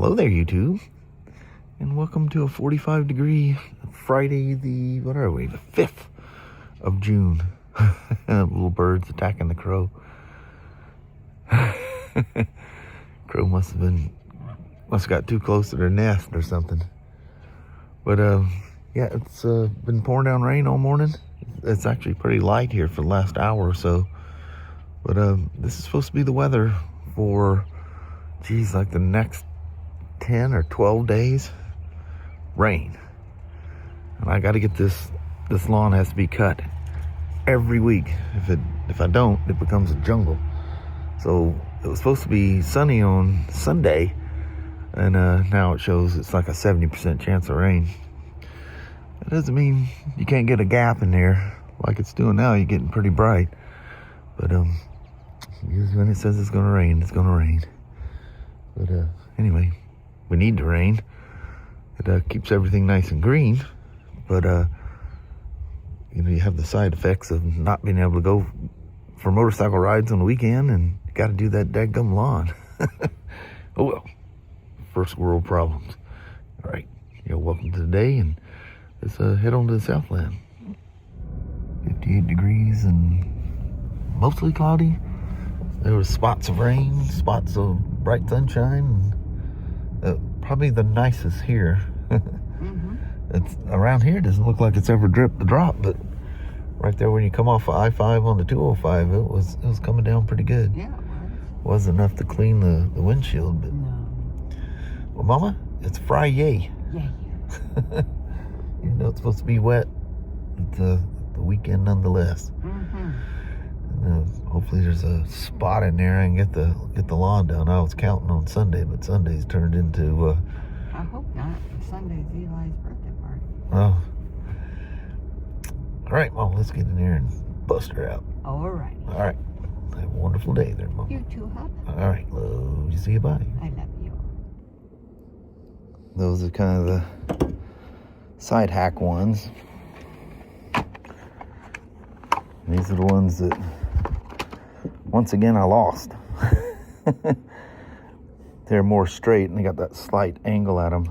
Hello there, YouTube, and welcome to a 45-degree Friday, the 5th of June. Little birds attacking the crow. Crow must have got too close to their nest or something. But yeah, it's been pouring down rain all morning. It's actually pretty light here for the last hour or so. But this is supposed to be the weather for, geez, like the next 10 or 12 days. Rain. And I got to get this lawn has to be cut every week. If I don't, it becomes a jungle. So it was supposed to be sunny on Sunday, and now it shows it's like a 70% chance of rain. That doesn't mean you can't get a gap in there like it's doing now. You're getting pretty bright. But usually when it says it's gonna rain, it's gonna rain. But anyway, we need the rain. It keeps everything nice and green, but you know, you have the side effects of not being able to go for motorcycle rides on the weekend, and you got to do that dadgum lawn. Oh well, first world problems. All right, welcome to the day, and let's head on to the Southland. 58 degrees and mostly cloudy. There were spots of rain, spots of bright sunshine. Probably the nicest here. It's around here. It doesn't look like it's ever dripped a drop, but right there when you come off of I-5 on the 205, it was coming down pretty good. Yeah, it was. Wasn't enough to clean the windshield, but No. Well, Mama, it's Friday. Yeah. You know it's supposed to be wet. It's the weekend nonetheless. And, hopefully there's a spot in there and get the lawn done. I was counting on Sunday, but Sunday's turned into I hope not. Sunday's Eli's birthday party. oh. All right, Mom, let's get in there and bust her out. All right. All right. Have a wonderful day there, Mom. You too, hub. All right, love you. See you. Bye. I love you. Those are kind of the side hack ones. And these are the ones that, once again, I lost. They're more straight, and they got that slight angle at them.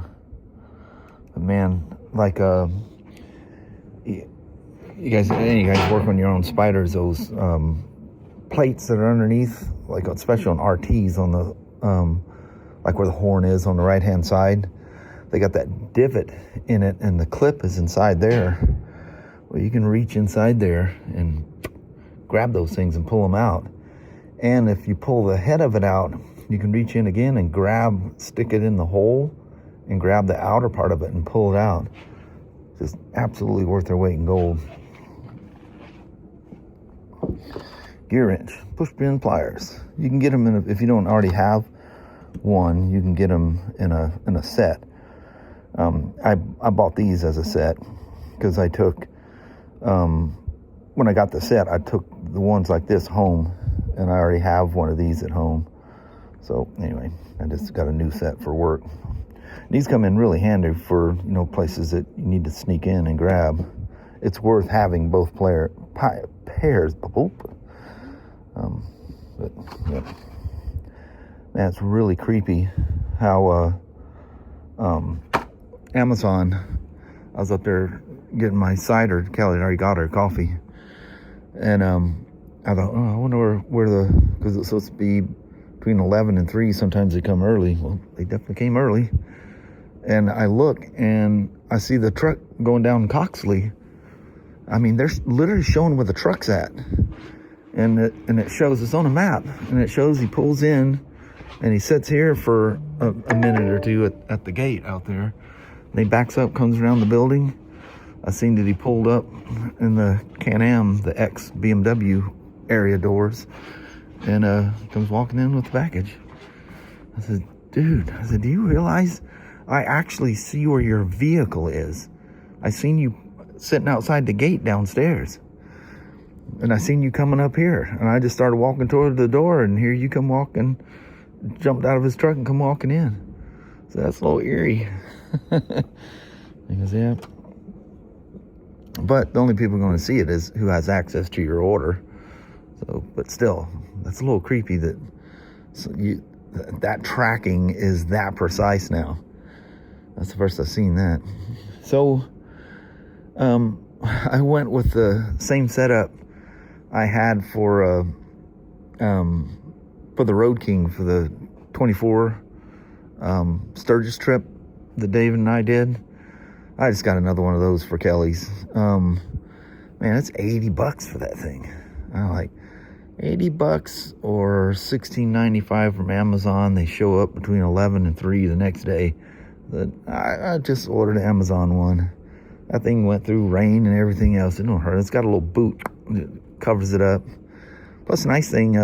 But man, like you guys work on your own spiders, those plates that are underneath, like especially on RTs on the like where the horn is on the right hand side, they got that divot in it, and the clip is inside there. Well, you can reach inside there and grab those things and pull them out. And if you pull the head of it out, you can reach in again and stick it in the hole and grab the outer part of it and pull it out. Just absolutely worth their weight in gold. Gear wrench, push pin pliers. You can get them if you don't already have one, you can get them in a set. I bought these as a set because I took, when I got the set, I took the ones like this home, and I already have one of these at home. So anyway, I just got a new set for work. These come in really handy for, places that you need to sneak in and grab. It's worth having both pairs. But yeah. Man, it's really creepy how Amazon, I was up there getting my cider. Kelly already got her coffee. And I thought, I wonder where because it's supposed to be between 11 and 3. Sometimes they come early. Well, they definitely came early. And I look and I see the truck going down Coxley. I mean, they're literally showing where the truck's at. And it shows, it's on a map. And it shows he pulls in and he sits here for a minute or two at the gate out there. And he backs up, comes around the building. I seen that he pulled up in the PanAm, the ex-BMW area doors, and comes walking in with the package. I said, dude, do you realize I actually see where your vehicle is? I seen you sitting outside the gate downstairs, and I seen you coming up here, and I just started walking toward the door, and here you come walking, jumped out of his truck and come walking in. So that's a little eerie. He goes, yeah. But the only people going to see it is who has access to your order. So, but still, that's a little creepy that that tracking is that precise now. That's the first I've seen that. So I went with the same setup I had for the Road King for the 24 Sturgis trip that Dave and I did. I just got another one of those for Kelly's. Man, it's $80 for that thing. I'm like, $80 or $16.95 from Amazon. They show up between 11 and 3 the next day. I just ordered an Amazon one. That thing went through rain and everything else. It don't hurt. It's got a little boot that covers it up. Plus, the nice thing,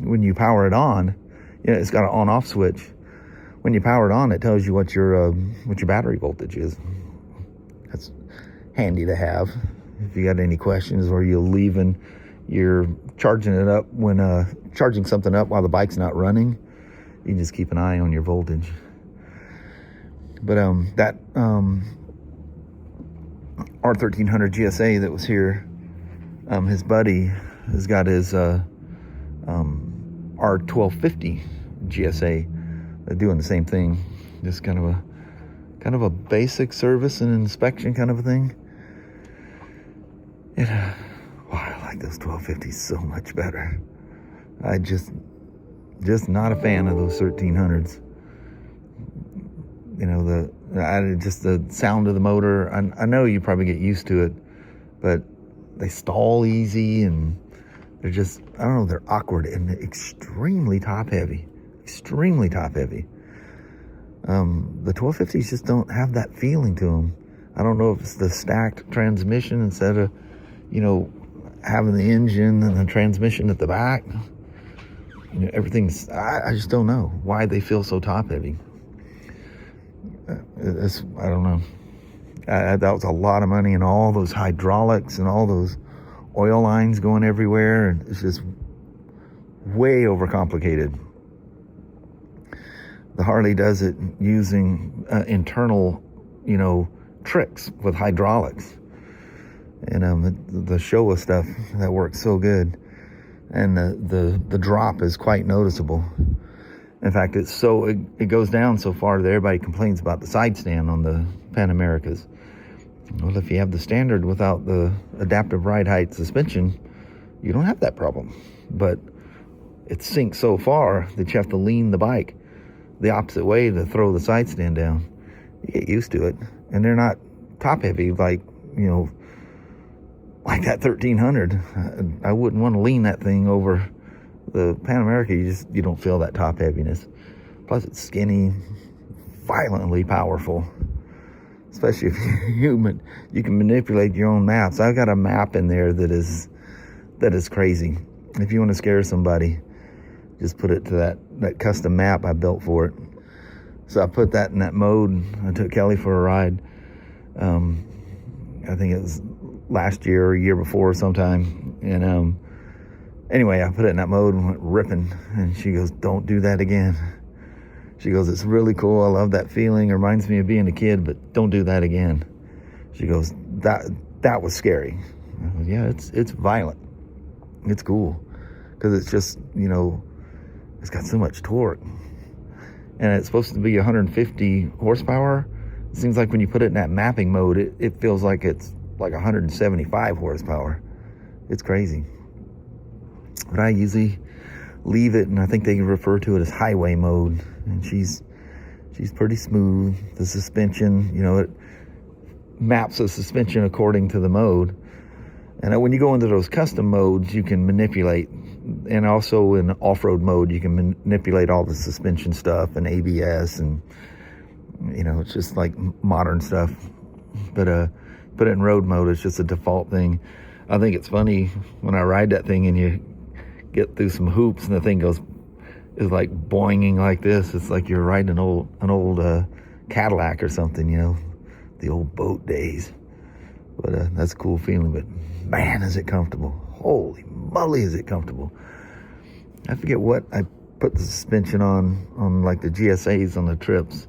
when you power it on, it's got an on-off switch. When you power it on, it tells you what your battery voltage is. That's handy to have. If you got any questions or you're charging it up when charging something up while the bike's not running, you can just keep an eye on your voltage. But that R1300 GSA that was here, his buddy has got his R1250 GSA. They're doing the same thing, just kind of a basic service and inspection kind of a thing. I like those 1250s so much better. I just not a fan of those 1300s. Just the sound of the motor. I know you probably get used to it, but they stall easy and they're just, I don't know, they're awkward and extremely top heavy. Extremely top heavy. The 1250s just don't have that feeling to them. I don't know if it's the stacked transmission instead of, having the engine and the transmission at the back. Everything's, I just don't know why they feel so top heavy. I don't know. That was a lot of money and all those hydraulics and all those oil lines going everywhere. And it's just way overcomplicated. The Harley does it using internal, tricks with hydraulics. And the Showa stuff, that works so good. And the drop is quite noticeable. In fact, it goes down so far that everybody complains about the side stand on the PanAmericas. Well, if you have the standard without the adaptive ride height suspension, you don't have that problem. But it sinks so far that you have to lean the bike the opposite way to throw the side stand down. You get used to it. And they're not top heavy like that 1300. I wouldn't want to lean that thing over the PanAmerica. You don't feel that top heaviness. Plus it's skinny, violently powerful. Especially if you can manipulate your own maps. I've got a map in there that is crazy. If you want to scare somebody, just put it to that custom map I built for it. So I put that in that mode. I took Kelly for a ride. I think it was last year or a year before sometime. And anyway, I put it in that mode and went ripping. And she goes, "Don't do that again." She goes, "It's really cool. I love that feeling. It reminds me of being a kid, but don't do that again." She goes, that was scary. I go, "Yeah, it's violent. It's cool. Because it's just, it's got so much torque. And it's supposed to be 150 horsepower. It seems like when you put it in that mapping mode, it feels like it's like 175 horsepower. It's crazy. But I usually leave it, and I think they refer to it as highway mode. And she's pretty smooth. The suspension, it maps the suspension according to the mode. And when you go into those custom modes, you can manipulate. And also in off-road mode, you can manipulate all the suspension stuff and ABS and, it's just like modern stuff. But put it in road mode, it's just a default thing. I think it's funny when I ride that thing and you get through some hoops and the thing is like boinging like this. It's like you're riding an old Cadillac or something, the old boat days. But that's a cool feeling. But man, is it comfortable. Holy moly, is it comfortable. I forget what I put the suspension on like the GSAs on the trips.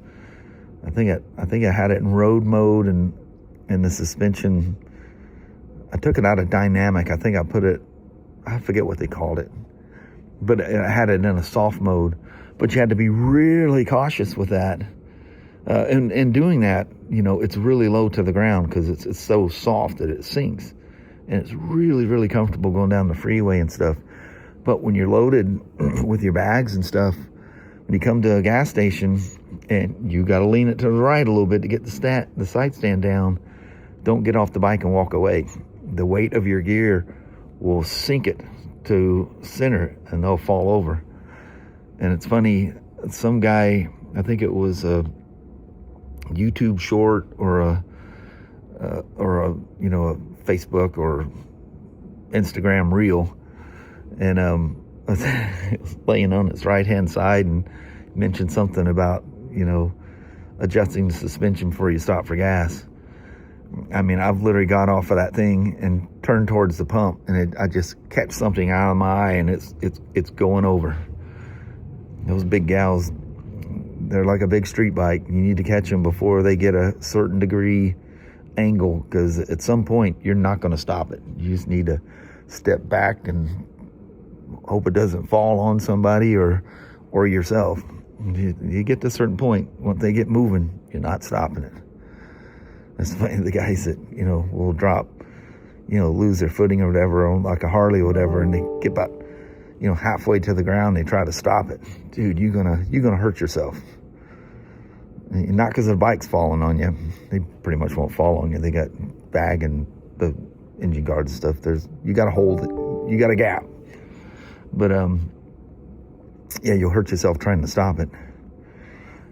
I think I had it in road mode, and the suspension, I took it out of dynamic. I think I forget what they called it. but I had it in a soft mode. But you had to be really cautious with that. And doing that, you know, it's really low to the ground because it's so soft that it sinks. And it's really, really comfortable going down the freeway and stuff. But when you're loaded with your bags and stuff, when you come to a gas station and you got to lean it to the right a little bit to get the side stand down, don't get off the bike and walk away. The weight of your gear will sink it to center and they'll fall over. And it's funny, some guy, I think it was a YouTube short or a you know, a Facebook or Instagram reel, and was laying on its right hand side and mentioned something about, you know, adjusting the suspension before you stop for gas. I mean, I've literally got off of that thing and turned towards the pump, and I just catch something out of my eye, and it's going over. Those big gals, they're like a big street bike. You need to catch them before they get a certain degree angle, because at some point you're not going to stop it. You just need to step back and hope it doesn't fall on somebody or yourself. You get to a certain point, once they get moving, you're not stopping it. That's funny, the guys that, you know, will drop, you know, lose their footing or whatever on like a Harley or whatever, and they get about, you know, halfway to the ground, they try to stop it. Dude, you're gonna hurt yourself. Not because the bike's falling on you. They pretty much won't fall on you. They got bag and the engine guards and stuff. You got to hold it. You got a gap. But yeah, you'll hurt yourself trying to stop it.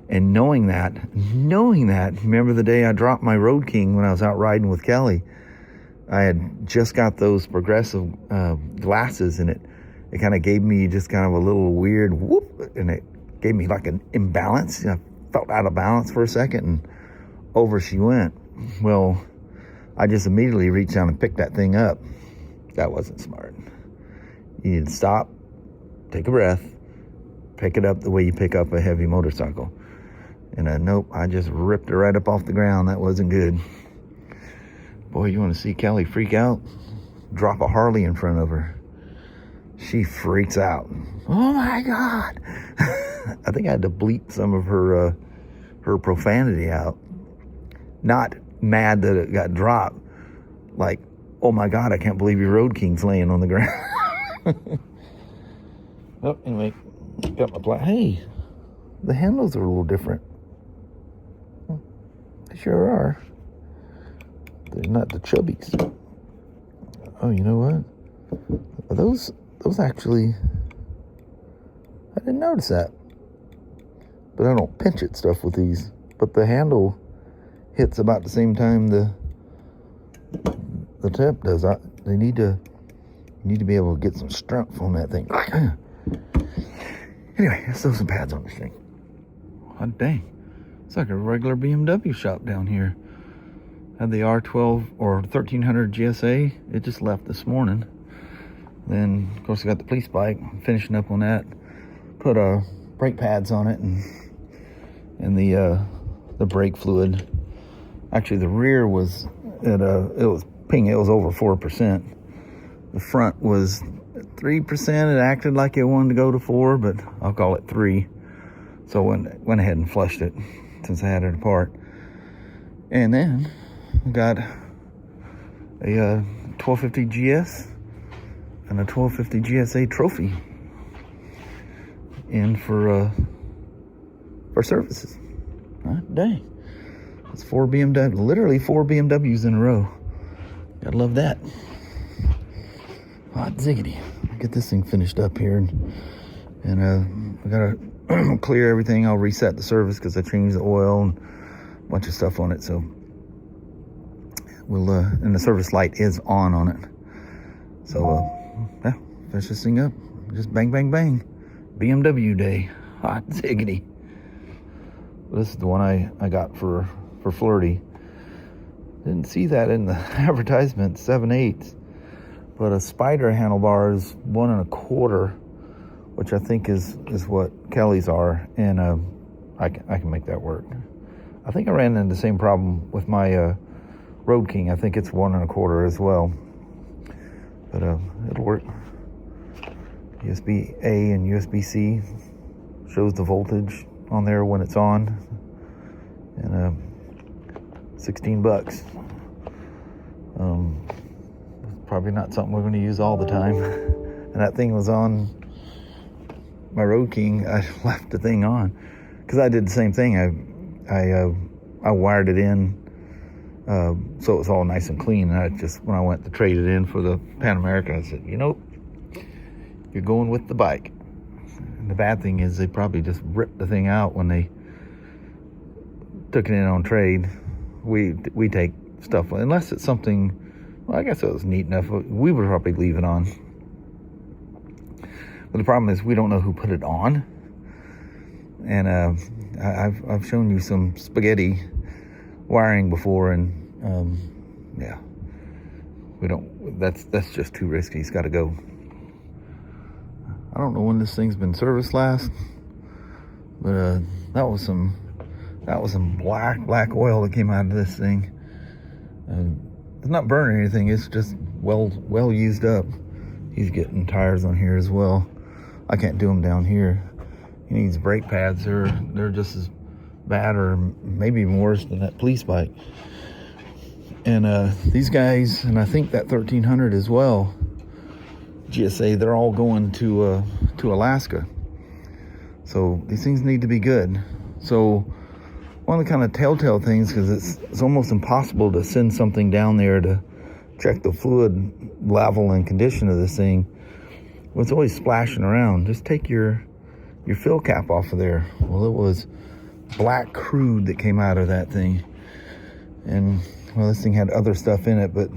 And knowing that, remember the day I dropped my Road King when I was out riding with Kelly? I had just got those progressive glasses, and it kind of gave me just kind of a little weird whoop, and it gave me like an imbalance. You know, I felt out of balance for a second, and over she went. Well, I just immediately reached down and picked that thing up. That wasn't smart. You need to stop, take a breath, pick it up the way you pick up a heavy motorcycle. And nope, I just ripped her right up off the ground. That wasn't good. Boy, you want to see Kelly freak out? Drop a Harley in front of her. She freaks out. Oh my God. I think I had to bleep some of her profanity out. Not mad that it got dropped. Like, oh my God, I can't believe your Road King's laying on the ground. Oh, anyway, got my Hey, the handles are a little different. They sure are. They're not the chubbies. Oh, you know what? Those actually, I didn't notice that. But I don't pinch it stuff with these. But the handle hits about the same time the tip does. You need to be able to get some strength on that thing. Anyway, let's throw some pads on this thing. God dang. It's like a regular BMW shop down here. Had the R1300 GSA. It just left this morning. Then, of course, I got the police bike. I'm finishing up on that. Put brake pads on it and the brake fluid. Actually, the rear was it was ping. It was over 4%. The front was 3%. It acted like it wanted to go to 4, but I'll call it 3. So went ahead and flushed it since I had it apart. And then I got a 1250 GS and a 1250 GSA trophy in for services. Dang. It's 4 BMW, literally 4 BMWs in a row. Gotta love that. Hot ziggity. I'll get this thing finished up here, and I gotta clear everything. I'll reset the service because I changed the oil and a bunch of stuff on it. So we'll and the service light is on it. So yeah, finish this thing up. Just bang, bang, bang. BMW day. Hot ziggity. This is the one I got for FLiRTy. Didn't see that in the advertisement, 7/8. But a Spider handlebars 1 1/4, which I think is what Kelly's are, and I can make that work. I think I ran into the same problem with my Road King. I think it's 1 1/4 as well, but it'll work. USB-A and USB-C. Shows the voltage on there when it's on. And $16. Probably not something we're going to use all the time. And that thing was on my Road King. I left the thing on because I did the same thing. I wired it in so it was all nice and clean. And when I went to trade it in for the Pan America, I said, you're going with the bike. And the bad thing is they probably just ripped the thing out when they took it in on trade. We take stuff, unless it's something, well, I guess it was neat enough, we would probably leave it on. But the problem is we don't know who put it on. And I've shown you some spaghetti wiring before, and yeah, we don't. That's just too risky. It's got to go. I don't know when this thing's been serviced last, but that was some black oil that came out of this thing. It's not burning anything. It's just well used up. He's getting tires on here as well. I can't do them down here. He needs brake pads. They're just as bad, or maybe even worse than that police bike. And these guys, and I think that 1300 as well, GSA, they're all going to Alaska. So these things need to be good. So one of the kind of telltale things, because it's almost impossible to send something down there to check the fluid level and condition of this thing. Well, it's always splashing around. Just take your fill cap off of there. Well, it was black crude that came out of that thing. And, well, this thing had other stuff in it, but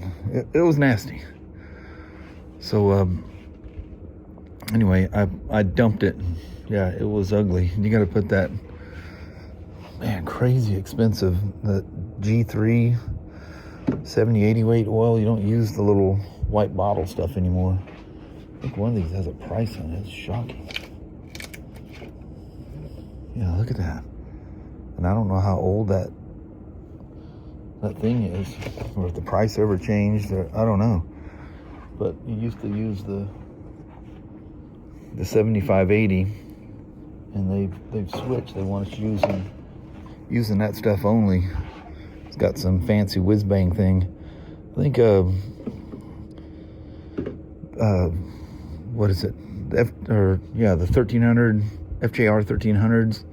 it was nasty. So, anyway, I dumped it. Yeah, it was ugly. You got to put that, man, crazy expensive, the G3 70-80 weight oil. You don't use the little white bottle stuff anymore. I think one of these has a price on it. It's shocking. Yeah, look at that. And I don't know how old that thing is, or if the price ever changed, or I don't know. But you used to use the 75-80, and they've switched. They want us using that stuff only. It's got some fancy whiz bang thing. I think what is it? The 1300 FJR 1300s.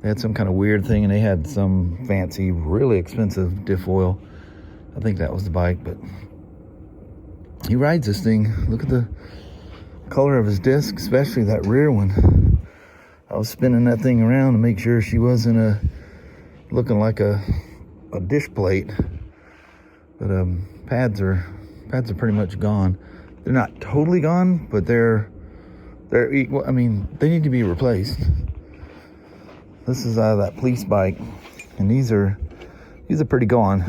They had some kind of weird thing, and they had some fancy, really expensive diff oil. I think that was the bike, but he rides this thing. Look at the color of his disc, especially that rear one. I was spinning that thing around to make sure she wasn't looking like a dish plate. But pads are pretty much gone. They're not totally gone, but they're equal. I mean, they need to be replaced. This is out of that police bike, and these are pretty gone.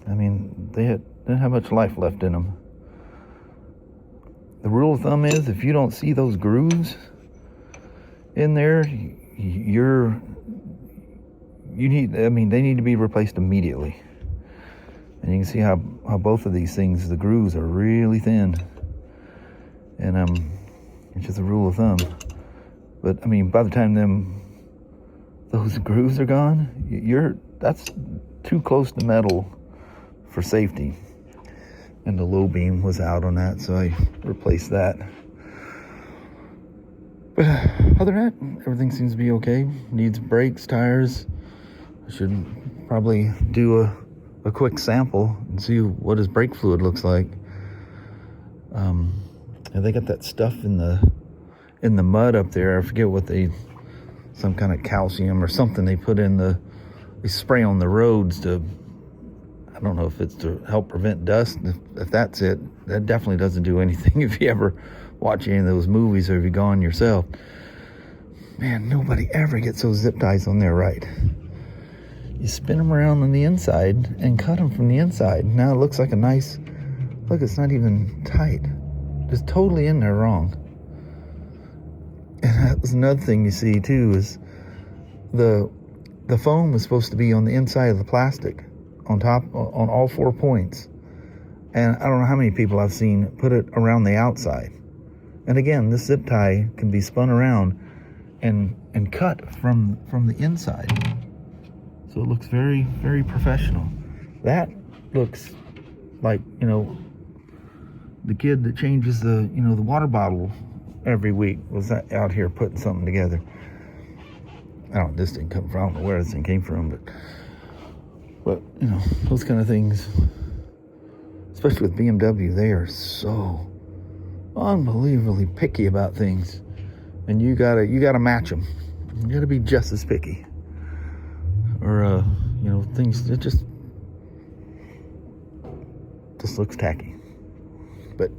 I mean, they didn't have much life left in them. The rule of thumb is, if you don't see those grooves in there, they need to be replaced immediately. And you can see how both of these things, the grooves are really thin. And it's just a rule of thumb. But I mean, by the time those grooves are gone, that's too close to metal for safety. And the low beam was out on that, so I replaced that. But other than that, everything seems to be okay. Needs brakes, tires. I should probably do a quick sample and see what his brake fluid looks like. And they got that stuff in the mud up there. I forget what some kind of calcium or something they put in they spray on the roads to, I don't know if it's to help prevent dust. If that's it, that definitely doesn't do anything if you ever watch any of those movies or if you've gone yourself. Man, nobody ever gets those zip ties on there right. You spin them around on the inside and cut them from the inside. Now it looks like a nice, look, it's not even tight. Just totally in there wrong. And that was another thing you see too, is the foam is supposed to be on the inside of the plastic, on top, on all 4 points. And I don't know how many people I've seen put it around the outside. And again, this zip tie can be spun around and cut from the inside. So it looks very, very professional. That looks like, you know, the kid that changes the, you know, the water bottle every week was out here putting something together. This didn't come from, I don't know where this thing came from, but you know, those kind of things, especially with BMW, they are so unbelievably picky about things, and you gotta match them. You gotta be just as picky, or you know, things, it just looks tacky. But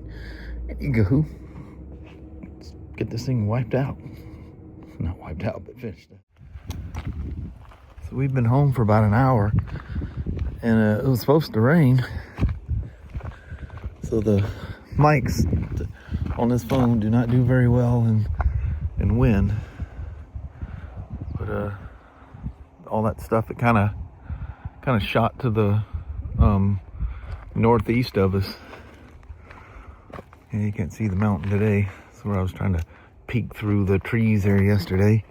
anywho, let's get this thing wiped out. Not wiped out, but finished. So we've been home for about an hour, and it was supposed to rain. So the mics on this phone do not do very well in wind. But all that stuff, it kind of shot to the northeast of us. And you can't see the mountain today. That's where I was trying to peek through the trees there yesterday.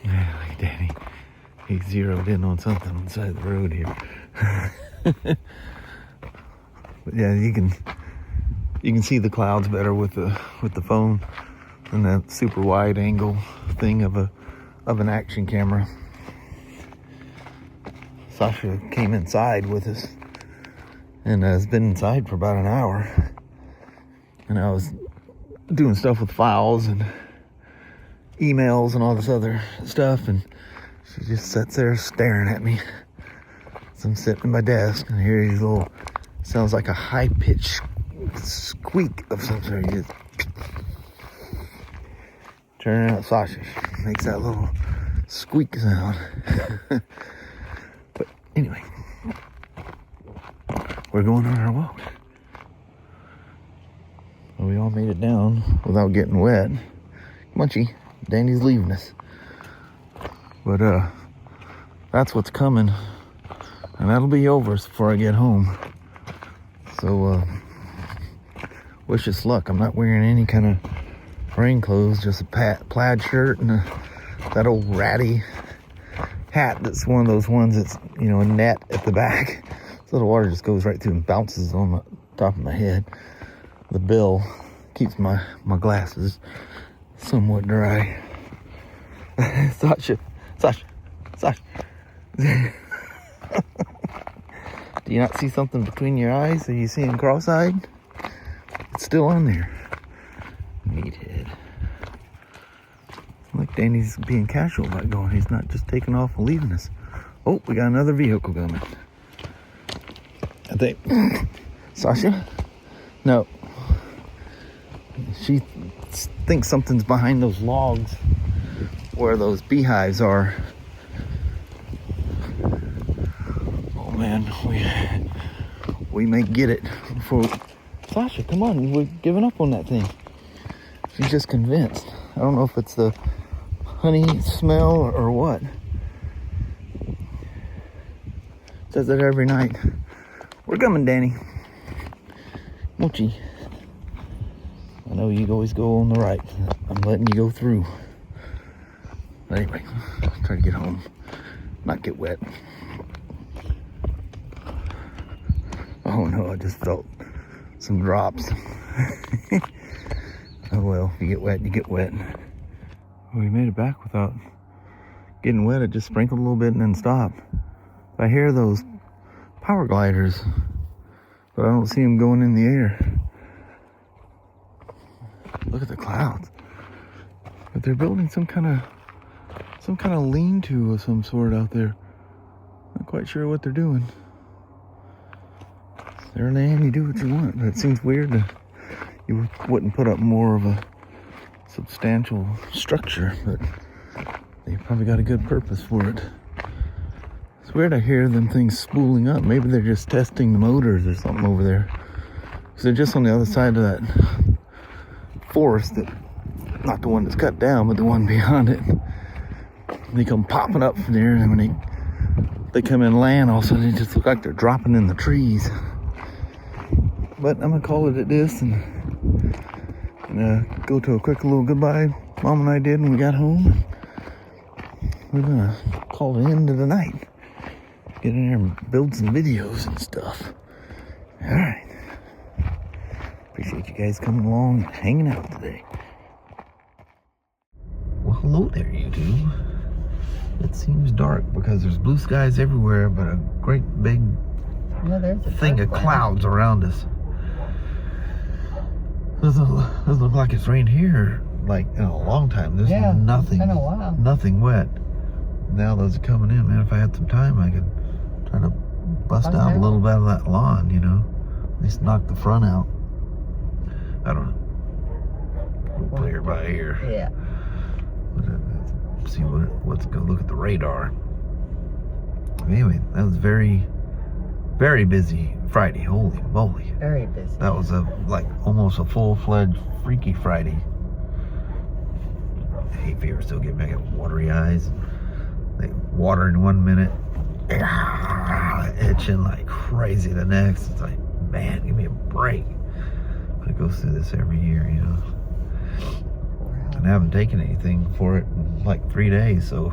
Yeah, look at Danny. He zeroed in on something on the side of the road here. But yeah, you can see the clouds better with the phone than that super wide angle thing of an action camera. Sasha came inside with us and has been inside for about an hour. And I was doing stuff with files and emails and all this other stuff, and she just sits there staring at me. So I'm sitting at my desk and I hear these little, sounds like a high-pitched squeak of some sort. You just turn out, Sasha makes that little squeak sound. But anyway, we're going on our walk. Well, we all made it down without getting wet. Munchy, Danny's leaving us. But that's what's coming, and that'll be over before I get home. So wish us luck. I'm not wearing any kind of rain clothes, just a plaid shirt and that old ratty hat that's one of those ones that's, you know, a net at the back, so the water just goes right through and bounces on the top of my head. The bill keeps my glasses somewhat dry. Sasha. Do you not see something between your eyes? Are you seeing cross-eyed? It's still on there. Meathead. Like Danny's being casual about going. He's not just taking off and leaving us. Oh, we got another vehicle coming. I think. Sasha? No. She thinks something's behind those logs where those beehives are. Oh man, we may get it before. Sasha, come on, we're giving up on that thing. She's just convinced. I don't know if it's the honey smell or what. Says it every night. We're coming, Danny. Mochi. I know you always go on the right. I'm letting you go through. But anyway, try to get home, not get wet. Oh no, I just felt some drops. Oh well, if you get wet, you get wet. Well, we made it back without getting wet. It just sprinkled a little bit and then stopped. I hear those power gliders, but I don't see them going in the air. Look at the clouds. But they're building some kind of lean-to of some sort out there. Not quite sure what they're doing. It's their land, you do what you want. But it seems weird that you wouldn't put up more of a substantial structure, but they probably got a good purpose for it. It's weird I hear them things spooling up. Maybe they're just testing the motors or something over there. Because they're just on the other side of that forest, that, not the one that's cut down, but the one beyond it. They come popping up from there, and when they come in land, all of a sudden they just look like they're dropping in the trees. But I'm gonna call it at this and go to a quick little goodbye. Mom and I did when we got home. We're gonna call it end of the night. Get in there and build some videos and stuff. Alright. Appreciate you guys coming along and hanging out today. Well, hello there, YouTube. It seems dark because there's blue skies everywhere, but a great big thing of clouds around us. Doesn't look like it's rained here like in a long time. There's nothing, been a while. Nothing wet. Now those are coming in, man. If I had some time, I could try to bust out a little bit of that lawn, you know. At least knock the front out. I don't know. We'll play her by here. Yeah. See what's gonna look at the radar. Anyway, that was very, very busy Friday. Holy moly. Very busy. That was like almost a full-fledged Freaky Friday. Hay fever still getting back at watery eyes. They water in 1 minute, itching like crazy the next. It's like, man, give me a break. But it goes through this every year, you know. And I haven't taken anything for it in like 3 days, so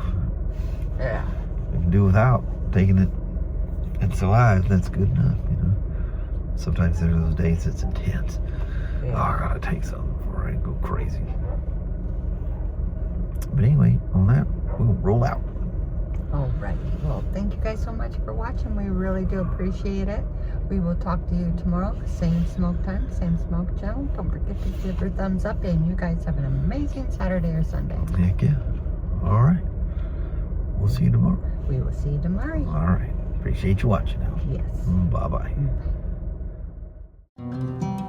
yeah, I can do without taking it. It's alive, that's good enough, you know. Sometimes there's those days it's intense. Yeah. Oh, I gotta take something before I go crazy. But anyway, on that, we'll roll out. Alrighty. Well, thank you guys so much for watching. We really do appreciate it. We will talk to you tomorrow. Same smoke time, same smoke channel. Don't forget to give your thumbs up, and you guys have an amazing Saturday or Sunday. Heck yeah. All right. We'll see you tomorrow. We will see you tomorrow. All right. Appreciate you watching now. Yes. Bye-bye. Bye.